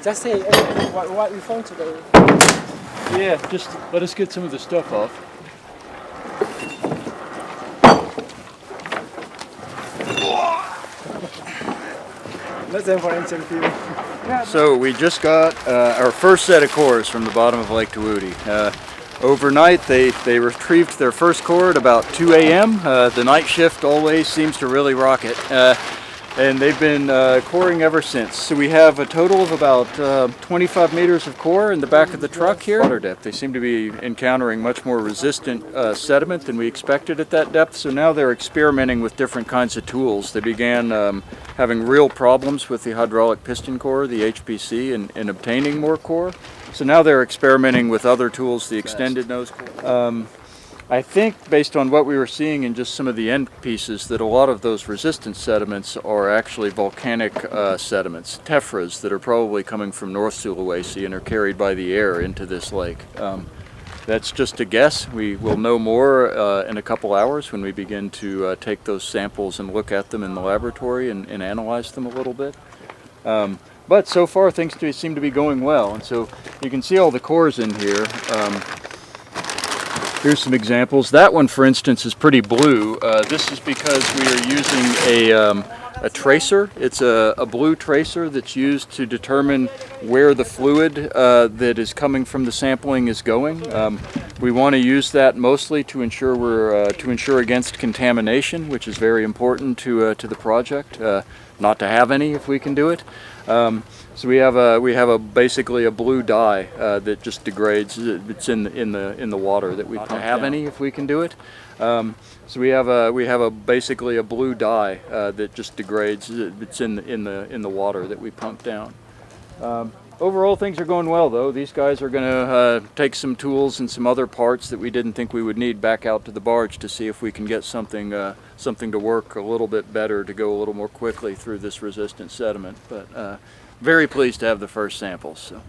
Just say what we found today. Yeah, just let us get some of the stuff off. That's them for interview. So we just got our first set of cores from the bottom of Lake Towuti. Overnight they retrieved their first core at about 2 a.m. The night shift always seems to really rock it. And they've been coring ever since. So we have a total of about 25 meters of core in the back of the truck here. Water depth. They seem to be encountering much more resistant sediment than we expected at that depth. So now they're experimenting with different kinds of tools. They began having real problems with the hydraulic piston core, the HPC, in obtaining more core. So now they're experimenting with other tools, the extended nose core. I think, based on what we were seeing in just some of the end pieces, that a lot of those resistant sediments are actually volcanic sediments, tephras, that are probably coming from North Sulawesi and are carried by the air into this lake. That's just a guess. We will know more in a couple hours when we begin to take those samples and look at them in the laboratory and analyze them a little bit. But so far things seem to be going well, and so you can see all the cores in here. Here's some examples. That one, for instance, is pretty blue. This is because we are using a tracer. It's a blue tracer that's used to determine where the fluid that is coming from the sampling is going. We want to use that mostly to ensure against contamination, which is very important to the project. Not to have any if we can do it. So we have basically a blue dye that just degrades. It's in the water that we pump. Not to have any if we can do it. So we have basically a blue dye that just degrades. It's in the water that we pump down. Overall, things are going well, though. These guys are going to take some tools and some other parts that we didn't think we would need back out to the barge to see if we can get something to work a little bit better, to go a little more quickly through this resistant sediment. But very pleased to have the first samples. So.